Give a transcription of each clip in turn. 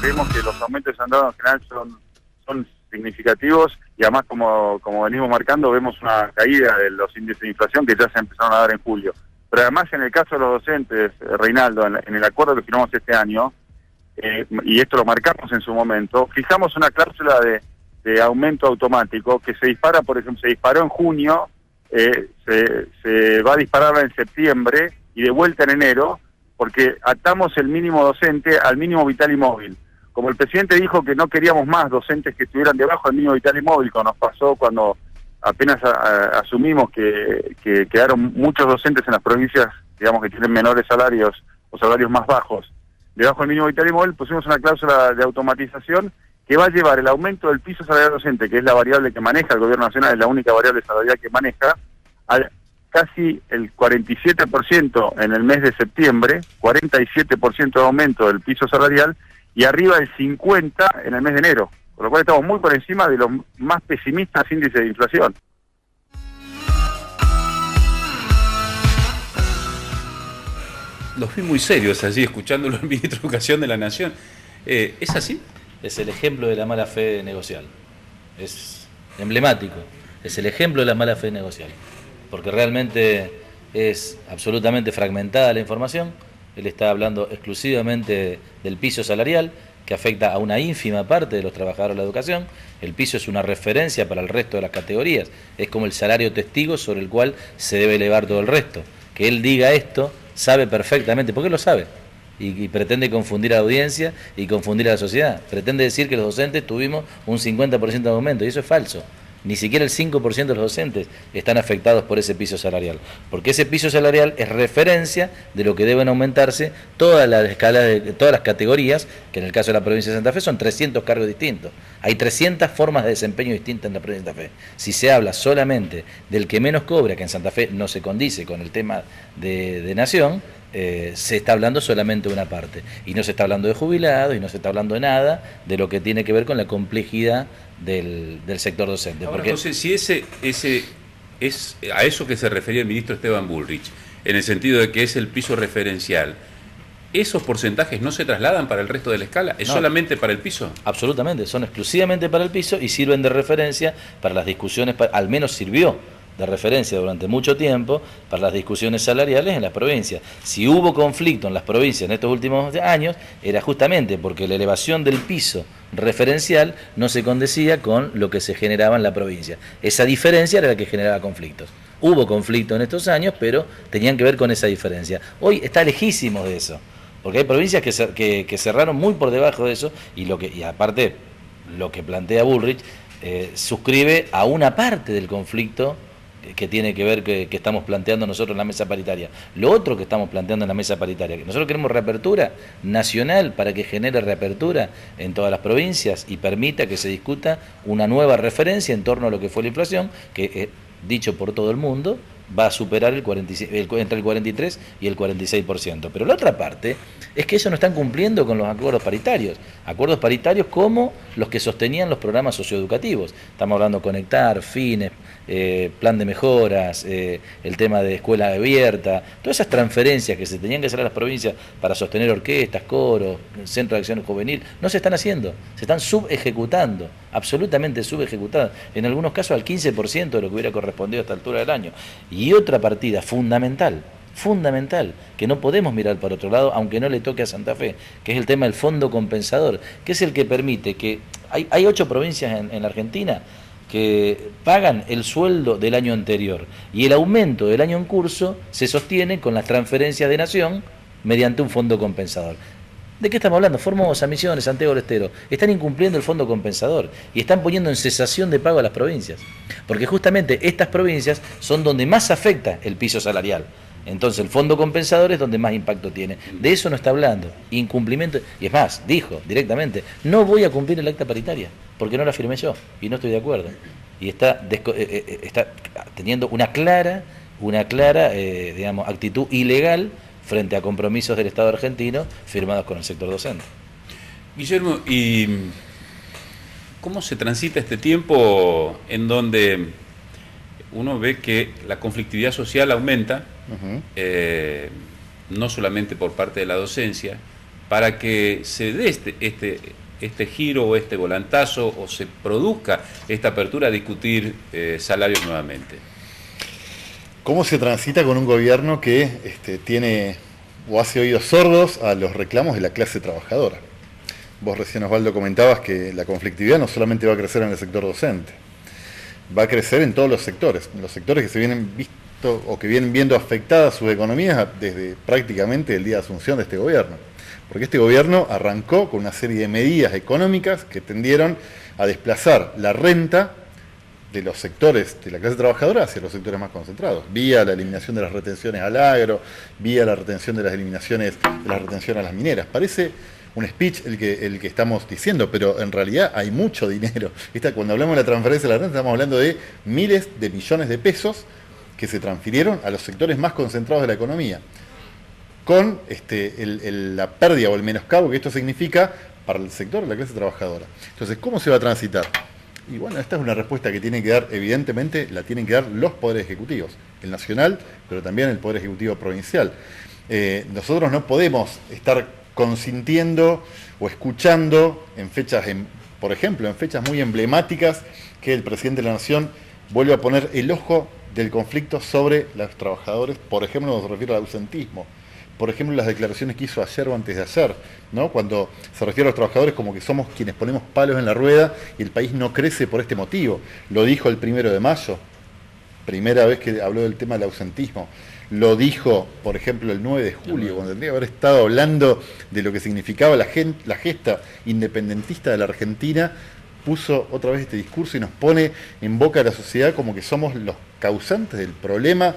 creemos que los aumentos que se han dado en general son significativos y además, como venimos marcando, vemos una caída de los índices de inflación que ya se empezaron a dar en julio. Pero además, en el caso de los docentes, Reinaldo, en el acuerdo que firmamos este año, y esto lo marcamos en su momento, fijamos una cláusula de aumento automático que se dispara, por ejemplo, se disparó en junio, se va a disparar en septiembre y de vuelta en enero, porque atamos el mínimo docente al mínimo vital y móvil. Como el presidente dijo que no queríamos más docentes que estuvieran debajo del mínimo vital y móvil, como nos pasó cuando apenas asumimos que quedaron muchos docentes en las provincias, digamos, que tienen menores salarios o salarios más bajos, debajo del mínimo vital y móvil, pusimos una cláusula de automatización que va a llevar el aumento del piso salarial docente, que es la variable que maneja el gobierno nacional, es la única variable salarial que maneja, a casi el 47% en el mes de septiembre, 47% de aumento del piso salarial, y arriba del 50% en el mes de enero, con lo cual estamos muy por encima de los más pesimistas índices de inflación. Los vi muy serios allí, escuchándolo al ministro de Educación de la Nación. ¿Es así? Es el ejemplo de la mala fe negocial. Es emblemático. Es el ejemplo de la mala fe negocial. Porque realmente es absolutamente fragmentada la información. Él está hablando exclusivamente del piso salarial, que afecta a una ínfima parte de los trabajadores de la educación. El piso es una referencia para el resto de las categorías. Es como el salario testigo sobre el cual se debe elevar todo el resto. Que él diga esto, sabe perfectamente, porque él lo sabe. Y pretende confundir a la audiencia y confundir a la sociedad. Pretende decir que los docentes tuvimos un 50% de aumento, y eso es falso. Ni siquiera el 5% de los docentes están afectados por ese piso salarial, porque ese piso salarial es referencia de lo que deben aumentarse todas las escalas de todas las categorías, que en el caso de la provincia de Santa Fe son 300 cargos distintos. Hay 300 formas de desempeño distintas en la provincia de Santa Fe. Si se habla solamente del que menos cobra, que en Santa Fe no se condice con el tema de Nación, se está hablando solamente de una parte, y no se está hablando de jubilados, y no se está hablando de nada de lo que tiene que ver con la complejidad del sector docente. Ahora, porque entonces, si ese es a eso que se refería el ministro Esteban Bullrich, en el sentido de que es el piso referencial, ¿esos porcentajes no se trasladan para el resto de la escala? ¿Es solamente para el piso? Absolutamente, son exclusivamente para el piso y sirven de referencia para las discusiones, al menos sirvió de referencia durante mucho tiempo para las discusiones salariales en las provincias. Si hubo conflicto en las provincias en estos últimos años, era justamente porque la elevación del piso referencial no se condecía con lo que se generaba en la provincia. Esa diferencia era la que generaba conflictos. Hubo conflicto en estos años, pero tenían que ver con esa diferencia. Hoy está lejísimo de eso, porque hay provincias que cerraron muy por debajo de eso, y aparte lo que plantea Bullrich suscribe a una parte del conflicto que tiene que ver que estamos planteando nosotros en la mesa paritaria. Lo otro que estamos planteando en la mesa paritaria, que nosotros queremos reapertura nacional para que genere reapertura en todas las provincias y permita que se discuta una nueva referencia en torno a lo que fue la inflación, que dicho por todo el mundo va a superar entre el 43 y el 46%. Pero la otra parte es que ellos no están cumpliendo con los acuerdos paritarios como los que sostenían los programas socioeducativos. Estamos hablando de Conectar, Fines, Plan de Mejoras, el tema de escuela abierta, todas esas transferencias que se tenían que hacer a las provincias para sostener orquestas, coros, centro de acción juvenil, no se están haciendo, se están subejecutando, absolutamente subejecutadas, en algunos casos al 15% de lo que hubiera correspondido a esta altura del año. Y otra partida fundamental, que no podemos mirar para otro lado, aunque no le toque a Santa Fe, que es el tema del fondo compensador, que es el que permite que hay 8 provincias en la Argentina que pagan el sueldo del año anterior, y el aumento del año en curso se sostiene con las transferencias de Nación mediante un fondo compensador. ¿De qué estamos hablando? Formosa, Misiones, Santiago del Estero están incumpliendo el fondo compensador y están poniendo en cesación de pago a las provincias, porque justamente estas provincias son donde más afecta el piso salarial. Entonces el fondo compensador es donde más impacto tiene. De eso no está hablando, incumplimiento. Y es más, dijo directamente, no voy a cumplir el acta paritaria, porque no la firmé yo y no estoy de acuerdo. Y está teniendo una clara digamos, actitud ilegal frente a compromisos del Estado argentino firmados con el sector docente. Guillermo, ¿y cómo se transita este tiempo en donde uno ve que la conflictividad social aumenta, no solamente por parte de la docencia, para que se dé este giro o este volantazo o se produzca esta apertura a discutir salarios nuevamente? ¿Cómo se transita con un gobierno que tiene o hace oídos sordos a los reclamos de la clase trabajadora? Vos recién, Osvaldo, comentabas que la conflictividad no solamente va a crecer en el sector docente, va a crecer en todos los sectores que se vienen visto o que vienen viendo afectadas sus economías desde prácticamente el día de asunción de este gobierno. Porque este gobierno arrancó con una serie de medidas económicas que tendieron a desplazar la renta de los sectores de la clase trabajadora hacia los sectores más concentrados, vía la eliminación de las retenciones al agro, vía la retención de las eliminaciones de las retenciones a las mineras. Parece un speech el que estamos diciendo, pero en realidad hay mucho dinero. Cuando hablamos de la transferencia de la renta, estamos hablando de miles de millones de pesos que se transfirieron a los sectores más concentrados de la economía, con la pérdida o el menoscabo que esto significa para el sector de la clase trabajadora. Entonces, ¿cómo se va a transitar? Y bueno, esta es una respuesta que tienen que dar, evidentemente, la tienen que dar los poderes ejecutivos, el nacional, pero también el poder ejecutivo provincial. Nosotros no podemos estar consintiendo o escuchando por ejemplo, en fechas muy emblemáticas, que el presidente de la Nación vuelve a poner el ojo del conflicto sobre los trabajadores, por ejemplo, cuando se refiere al ausentismo. Por ejemplo, las declaraciones que hizo ayer o antes de ayer, ¿no? Cuando se refiere a los trabajadores como que somos quienes ponemos palos en la rueda y el país no crece por este motivo. Lo dijo el 1 de mayo, primera vez que habló del tema del ausentismo. Lo dijo, por ejemplo, el 9 de julio, cuando tendría que haber estado hablando de lo que significaba la gesta independentista de la Argentina, puso otra vez este discurso y nos pone en boca de la sociedad como que somos los causantes del problema.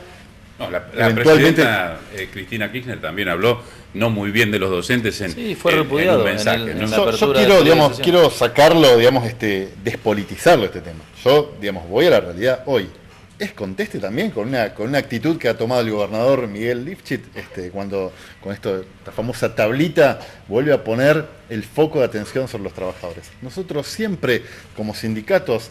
No, la presidenta Cristina Kirchner también habló no muy bien de los docentes fue repudiado en un mensaje. Yo quiero sacarlo, despolitizarlo este tema. Yo, voy a la realidad hoy. Es conteste también con una actitud que ha tomado el gobernador Miguel Lifchit, cuando con esta famosa tablita vuelve a poner el foco de atención sobre los trabajadores. Nosotros siempre, como sindicatos,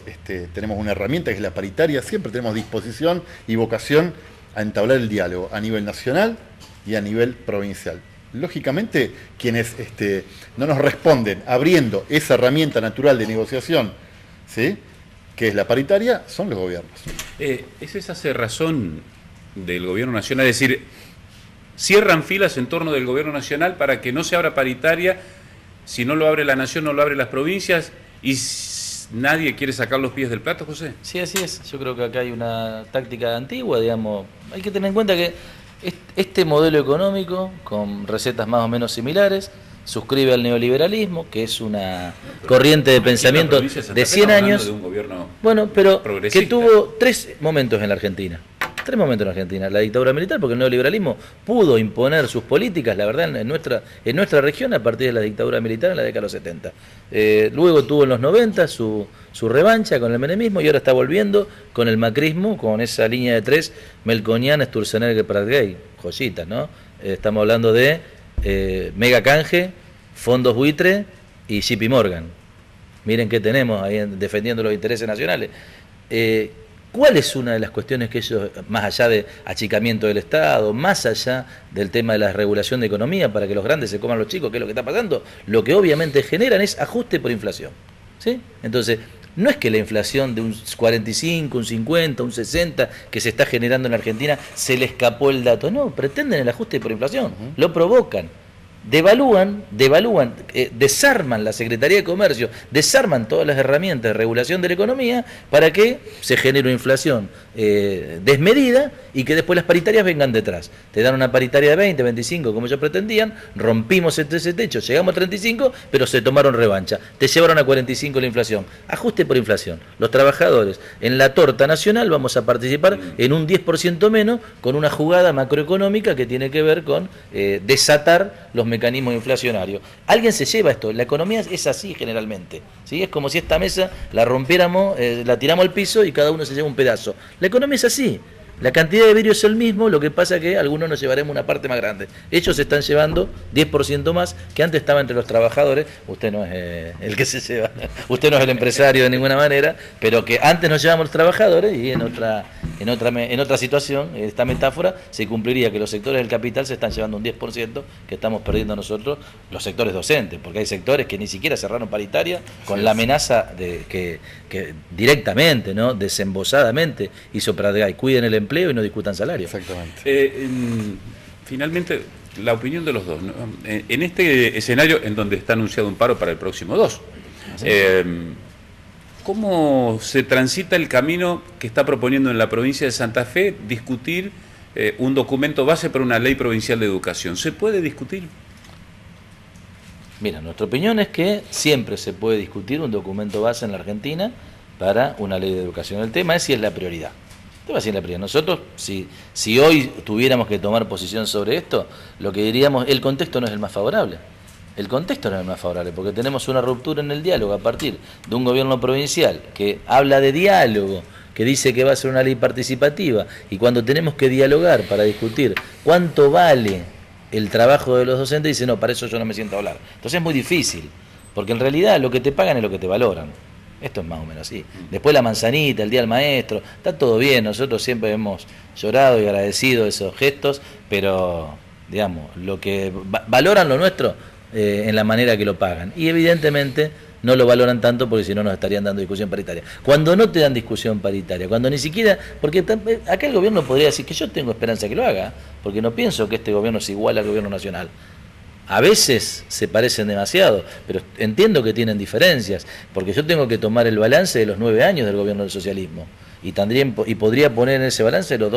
tenemos una herramienta que es la paritaria, siempre tenemos disposición y vocación a entablar el diálogo a nivel nacional y a nivel provincial. Lógicamente, quienes no nos responden abriendo esa herramienta natural de negociación, ¿sí?, que es la paritaria, son los gobiernos. ¿Es esa cerrazón del gobierno nacional? Es decir, cierran filas en torno del gobierno nacional para que no se abra paritaria, si no lo abre la nación, no lo abre las provincias, y nadie quiere sacar los pies del plato, José. Sí, así es. Yo creo que acá hay una táctica antigua, hay que tener en cuenta que este modelo económico, con recetas más o menos similares, suscribe al neoliberalismo, que es una corriente de pensamiento de 100 años, de un gobierno pero progresista, que tuvo 3 momentos en la Argentina. 3 momentos en la Argentina. La dictadura militar, porque el neoliberalismo pudo imponer sus políticas, la verdad, en nuestra región a partir de la dictadura militar en la década de los 70. Luego tuvo en los 90 su revancha con el menemismo y ahora está volviendo con el macrismo, con esa línea de 3, Melconian, Sturzenegger, Pratgay, joyitas, ¿no? Estamos hablando de mega canje, fondos buitre y JP Morgan. Miren qué tenemos ahí defendiendo los intereses nacionales. ¿Cuál es una de las cuestiones que ellos, más allá de achicamiento del Estado, más allá del tema de la regulación de economía para que los grandes se coman los chicos, que es lo que está pasando, lo que obviamente generan es ajuste por inflación, ¿sí? Entonces, no es que la inflación de un 45, un 50, un 60 que se está generando en la Argentina se le escapó el dato, no, pretenden el ajuste por inflación, lo provocan. Devalúan, desarman la Secretaría de Comercio, desarman todas las herramientas de regulación de la economía para que se genere una inflación desmedida y que después las paritarias vengan detrás. Te dan una paritaria de 20, 25 como ellos pretendían, rompimos ese techo, llegamos a 35, pero se tomaron revancha. Te llevaron a 45 la inflación. Ajuste por inflación. Los trabajadores en la torta nacional vamos a participar en un 10% menos con una jugada macroeconómica que tiene que ver con desatar los mecanismos inflacionarios. Alguien se lleva esto, la economía es así generalmente, ¿sí? Es como si esta mesa la rompiéramos, la tiramos al piso y cada uno se lleva un pedazo. La economía es así. La cantidad de vidrio es el mismo, lo que pasa que algunos nos llevaremos una parte más grande. Ellos se están llevando 10% más, que antes estaba entre los trabajadores. Usted no es el que se lleva, usted no es el empresario de ninguna manera, pero que antes nos llevamos los trabajadores y en otra situación, esta metáfora, se cumpliría que los sectores del capital se están llevando un 10% que estamos perdiendo nosotros, los sectores docentes, porque hay sectores que ni siquiera cerraron paritaria con la amenaza de que directamente, ¿no?, desembosadamente hizo Pratgay: cuiden el empleo y no discutan salario. Exactamente. Finalmente, la opinión de los dos, ¿no? En este escenario en donde está anunciado un paro para el próximo 2, ¿cómo se transita el camino que está proponiendo en la provincia de Santa Fe discutir un documento base para una ley provincial de educación? ¿Se puede discutir? Mira, nuestra opinión es que siempre se puede discutir un documento base en la Argentina para una ley de educación. El tema es si es la prioridad. Nosotros, si hoy tuviéramos que tomar posición sobre esto, lo que diríamos, el contexto no es el más favorable. El contexto no es el más favorable, porque tenemos una ruptura en el diálogo a partir de un gobierno provincial que habla de diálogo, que dice que va a ser una ley participativa, y cuando tenemos que dialogar para discutir cuánto vale el trabajo de los docentes, dice: no, para eso yo no me siento a hablar. Entonces es muy difícil, porque en realidad lo que te pagan es lo que te valoran. Esto es más o menos así. Después la manzanita, el día del maestro, está todo bien, nosotros siempre hemos llorado y agradecido esos gestos, pero, digamos, lo que valoran lo nuestro en la manera que lo pagan. Y evidentemente no lo valoran tanto, porque si no nos estarían dando discusión paritaria. Cuando no te dan discusión paritaria, cuando ni siquiera, porque acá el gobierno podría decir que yo tengo esperanza que lo haga, porque no pienso que este gobierno es igual al gobierno nacional. A veces se parecen demasiado, pero entiendo que tienen diferencias, porque yo tengo que tomar el balance de los 9 años del gobierno del socialismo, y podría poner en ese balance los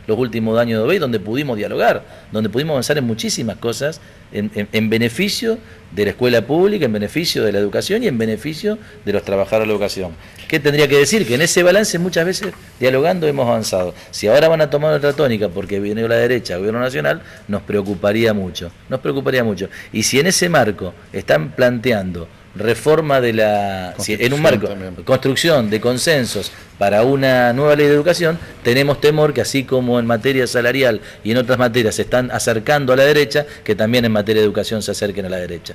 últimos 2 años de Obey, donde pudimos dialogar, donde pudimos avanzar en muchísimas cosas, en beneficio de la escuela pública, en beneficio de la educación y en beneficio de los trabajadores de la educación. ¿Qué tendría que decir? Que en ese balance muchas veces dialogando hemos avanzado. Si ahora van a tomar otra tónica porque viene la derecha, el gobierno nacional, nos preocuparía mucho. Y si en ese marco están planteando reforma en un marco, construcción de consensos para una nueva ley de educación, tenemos temor que, así como en materia salarial y en otras materias se están acercando a la derecha, que también en materia de educación se acerquen a la derecha.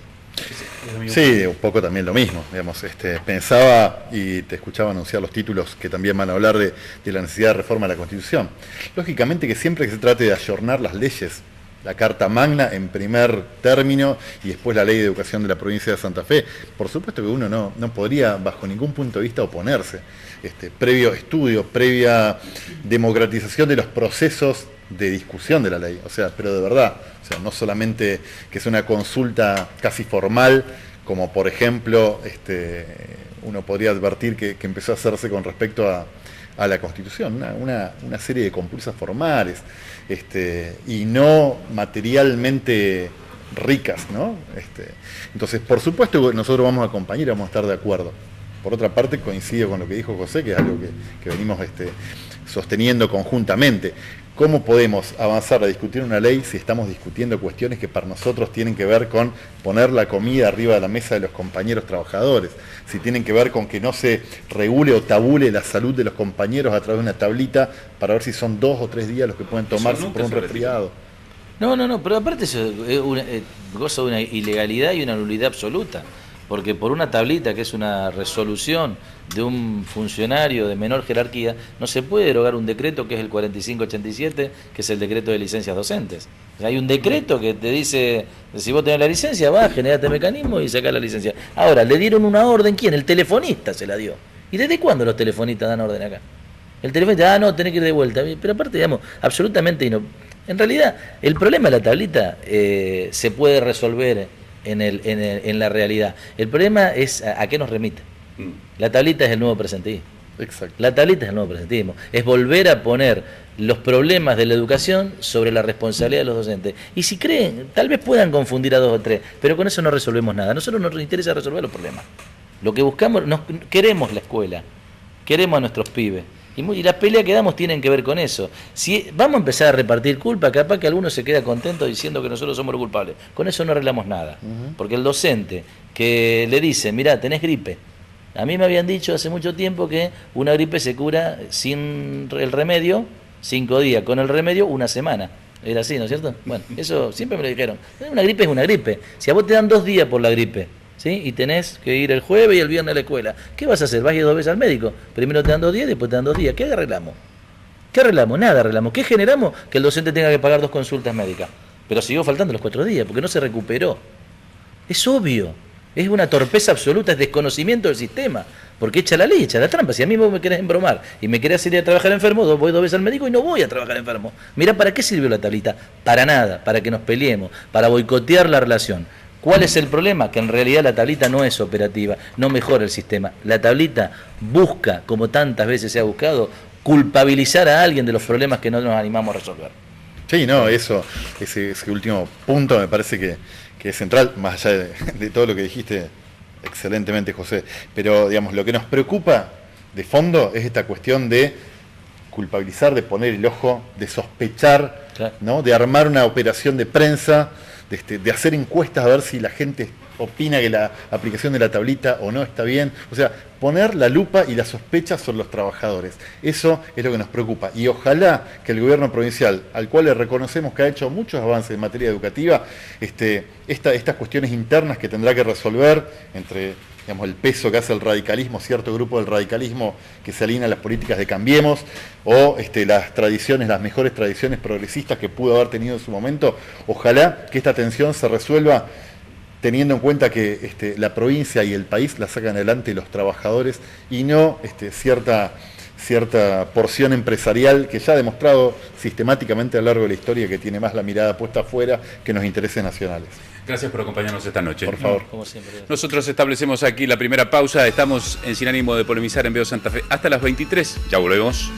Sí, un poco también lo mismo, digamos, pensaba y te escuchaba anunciar los títulos que también van a hablar de la necesidad de reforma de la Constitución. Lógicamente que siempre que se trate de ayornar las leyes, la Carta Magna en primer término y después la Ley de Educación de la provincia de Santa Fe, por supuesto que uno no podría bajo ningún punto de vista oponerse. Previo estudio, previa democratización de los procesos de discusión de la ley, pero de verdad, no solamente que es una consulta casi formal, como por ejemplo uno podría advertir que empezó a hacerse con respecto a la Constitución, una serie de compulsas formales, y no materialmente ricas, ¿no? Entonces, por supuesto que nosotros vamos a acompañar y vamos a estar de acuerdo. Por otra parte, coincido con lo que dijo José, que es algo que venimos sosteniendo conjuntamente. ¿Cómo podemos avanzar a discutir una ley si estamos discutiendo cuestiones que para nosotros tienen que ver con poner la comida arriba de la mesa de los compañeros trabajadores? Si tienen que ver con que no se regule o tabule la salud de los compañeros a través de una tablita para ver si son 2 o 3 días los que pueden tomarse por un resfriado. No, pero aparte eso goza de una ilegalidad y una nulidad absoluta. Porque por una tablita, que es una resolución de un funcionario de menor jerarquía, no se puede derogar un decreto que es el 4587, que es el decreto de licencias docentes. O sea, hay un decreto que te dice, si vos tenés la licencia, vas, generate el mecanismo y sacás la licencia. Ahora, le dieron una orden, ¿quién? El telefonista se la dio. ¿Y desde cuándo los telefonistas dan orden acá? El telefonista, no, tenés que ir de vuelta. Pero aparte, digamos, absolutamente en realidad, el problema de la tablita se puede resolver en la realidad. El problema es a qué nos remite. La tablita es el nuevo presentismo. Exacto. La tablita es el nuevo presentismo. Es volver a poner los problemas de la educación sobre la responsabilidad de los docentes. Y si creen, tal vez puedan confundir a 2 o 3, pero con eso no resolvemos nada. A nosotros nos interesa resolver los problemas. Lo que buscamos, queremos la escuela, queremos a nuestros pibes. Y las peleas que damos tienen que ver con eso. Si vamos a empezar a repartir culpa, capaz que alguno se queda contento diciendo que nosotros somos los culpables. Con eso no arreglamos nada. Porque el docente que le dice, mirá, tenés gripe. A mí me habían dicho hace mucho tiempo que una gripe se cura sin el remedio 5 días, con el remedio, una semana. Era así, ¿no es cierto? Bueno, eso siempre me lo dijeron. Una gripe es una gripe. Si a vos te dan 2 días por la gripe, ¿sí? Y tenés que ir el jueves y el viernes a la escuela, ¿qué vas a hacer? ¿Vas a ir 2 veces al médico? Primero te dan 2 días, después te dan 2 días. ¿Qué arreglamos? ¿Qué arreglamos? Nada arreglamos. ¿Qué generamos? Que el docente tenga que pagar 2 consultas médicas. Pero siguió faltando los 4 días, porque no se recuperó. Es obvio. Es una torpeza absoluta, es desconocimiento del sistema. Porque echa la ley, echa la trampa. Si a mí vos me querés embromar y me querés ir a trabajar enfermo, voy 2 veces al médico y no voy a trabajar enfermo. Mirá, ¿para qué sirvió la tablita? Para nada, para que nos peleemos, para boicotear la relación. ¿Cuál es el problema? Que en realidad la tablita no es operativa, no mejora el sistema. La tablita busca, como tantas veces se ha buscado, culpabilizar a alguien de los problemas que no nos animamos a resolver. Sí, no, ese último punto me parece que es central, más allá de todo lo que dijiste excelentemente, José. Pero, digamos, lo que nos preocupa de fondo es esta cuestión de culpabilizar, de poner el ojo, de sospechar, Claro. ¿no? De armar una operación de prensa, de hacer encuestas a ver si la gente opina que la aplicación de la tablita o no está bien. O sea, poner la lupa y la sospecha sobre los trabajadores. Eso es lo que nos preocupa. Y ojalá que el gobierno provincial, al cual le reconocemos que ha hecho muchos avances en materia educativa, estas cuestiones internas que tendrá que resolver entre, digamos, el peso que hace el radicalismo, cierto grupo del radicalismo que se alinea a las políticas de Cambiemos, o las tradiciones, las mejores tradiciones progresistas que pudo haber tenido en su momento, ojalá que esta tensión se resuelva teniendo en cuenta que la provincia y el país la sacan adelante los trabajadores y no cierta porción empresarial que ya ha demostrado sistemáticamente a lo largo de la historia que tiene más la mirada puesta afuera que en los intereses nacionales. Gracias por acompañarnos esta noche. Por favor. Como siempre. Nosotros establecemos aquí la primera pausa. Estamos en Sin Ánimo de Polemizar en Veo Santa Fe hasta las 23. Ya volvemos.